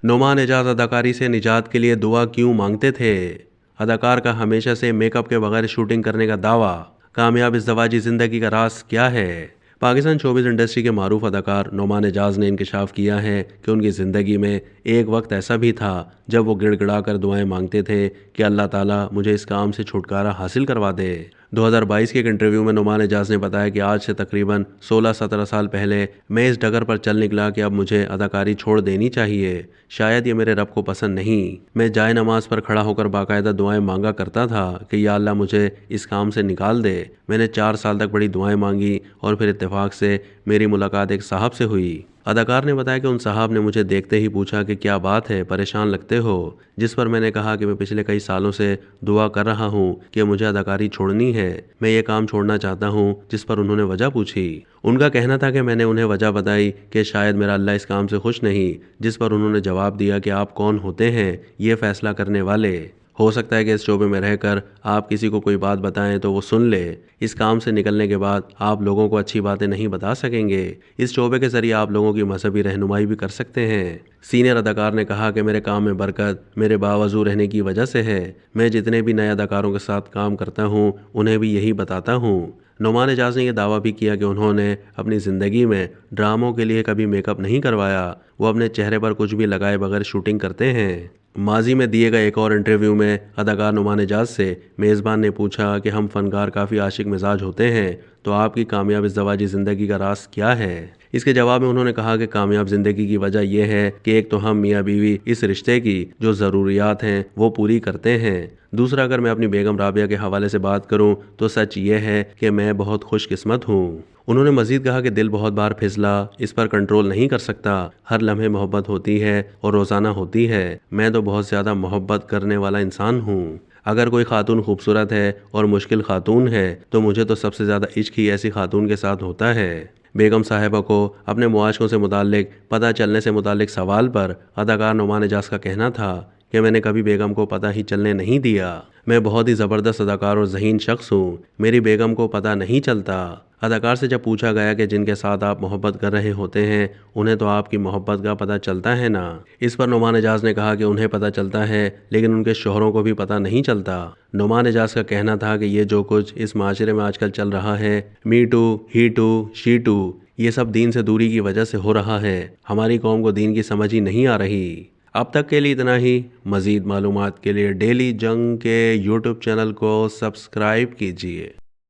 نعمان اعجاز اداکاری سے نجات کے لیے دعا کیوں مانگتے تھے؟ اداکار کا ہمیشہ سے میک اپ کے بغیر شوٹنگ کرنے کا دعویٰ، کامیاب ازدواجی زندگی کا راز کیا ہے؟ پاکستان شوبز انڈسٹری کے معروف اداکار نعمان اعجاز نے انکشاف کیا ہے کہ ان کی زندگی میں ایک وقت ایسا بھی تھا جب وہ گڑ گڑا کر دعائیں مانگتے تھے کہ اللہ تعالیٰ مجھے اس کام سے چھٹکارا حاصل کروا دے۔ 2022 کے ایک انٹرویو میں نعمان اعجاز نے بتایا کہ آج سے تقریباً 16-17 سال پہلے میں اس ڈگر پر چل نکلا کہ اب مجھے اداکاری چھوڑ دینی چاہیے، شاید یہ میرے رب کو پسند نہیں۔ میں جائے نماز پر کھڑا ہو کر باقاعدہ دعائیں مانگا کرتا تھا کہ یا اللہ مجھے اس کام سے نکال دے۔ میں نے 4 سال تک بڑی دعائیں مانگی اور پھر اتفاق سے میری ملاقات ایک صاحب سے ہوئی۔ اداکار نے بتایا کہ ان صاحب نے مجھے دیکھتے ہی پوچھا کہ کیا بات ہے، پریشان لگتے ہو، جس پر میں نے کہا کہ میں پچھلے کئی سالوں سے دعا کر رہا ہوں کہ مجھے اداکاری چھوڑنی ہے، میں یہ کام چھوڑنا چاہتا ہوں، جس پر انہوں نے وجہ پوچھی۔ ان کا کہنا تھا کہ میں نے انہیں وجہ بتائی کہ شاید میرا اللہ اس کام سے خوش نہیں، جس پر انہوں نے جواب دیا کہ آپ کون ہوتے ہیں یہ فیصلہ کرنے والے؟ ہو سکتا ہے کہ اس شعبے میں رہ کر آپ کسی کو کوئی بات بتائیں تو وہ سن لے، اس کام سے نکلنے کے بعد آپ لوگوں کو اچھی باتیں نہیں بتا سکیں گے، اس شعبے کے ذریعے آپ لوگوں کی مذہبی رہنمائی بھی کر سکتے ہیں۔ سینئر اداکار نے کہا کہ میرے کام میں برکت میرے باوضو رہنے کی وجہ سے ہے، میں جتنے بھی نئے اداکاروں کے ساتھ کام کرتا ہوں انہیں بھی یہی بتاتا ہوں۔ نعمان اعجاز نے یہ دعویٰ بھی کیا کہ انہوں نے اپنی زندگی میں ڈراموں کے لیے کبھی میک اپ نہیں کروایا، وہ اپنے چہرے پر کچھ بھی لگائے بغیر شوٹنگ کرتے ہیں۔ ماضی میں دیے گئے ایک اور انٹرویو میں اداکار نعمان اعجاز سے میزبان نے پوچھا کہ ہم فنکار کافی عاشق مزاج ہوتے ہیں، تو آپ کی کامیاب ازدواجی زندگی کا راز کیا ہے؟ اس کے جواب میں انہوں نے کہا کہ کامیاب زندگی کی وجہ یہ ہے کہ ایک تو ہم میاں بیوی اس رشتے کی جو ضروریات ہیں وہ پوری کرتے ہیں، دوسرا اگر میں اپنی بیگم رابعہ کے حوالے سے بات کروں تو سچ یہ ہے کہ میں بہت خوش قسمت ہوں۔ انہوں نے مزید کہا کہ دل بہت بار پھسلا، اس پر کنٹرول نہیں کر سکتا، ہر لمحے محبت ہوتی ہے اور روزانہ ہوتی ہے، میں تو بہت زیادہ محبت کرنے والا انسان ہوں۔ اگر کوئی خاتون خوبصورت ہے اور مشکل خاتون ہے تو مجھے تو سب سے زیادہ عشق ہی ایسی خاتون کے ساتھ ہوتا ہے۔ بیگم صاحبہ کو اپنے معاشقوں سے متعلق پتہ چلنے سے متعلق سوال پر اداکار نعمان اعجاز کا کہنا تھا کہ میں نے کبھی بیگم کو پتہ ہی چلنے نہیں دیا، میں بہت ہی زبردست اداکار اور ذہین شخص ہوں، میری بیگم کو پتہ نہیں چلتا۔ اداکار سے جب پوچھا گیا کہ جن کے ساتھ آپ محبت کر رہے ہوتے ہیں انہیں تو آپ کی محبت کا پتہ چلتا ہے نا، اس پر نعمان اعجاز نے کہا کہ انہیں پتہ چلتا ہے لیکن ان کے شوہروں کو بھی پتہ نہیں چلتا۔ نعمان اعجاز کا کہنا تھا کہ یہ جو کچھ اس معاشرے میں آج کل چل رہا ہے، me too, he too, she too, یہ سب دین سے دوری کی وجہ سے ہو رہا ہے، ہماری قوم کو دین کی سمجھ ہی نہیں آ رہی۔ اب تک کے لیے اتنا ہی، مزید معلومات کے لیے ڈیلی جنگ کے یوٹیوب چینل کو سبسکرائب کیجیے۔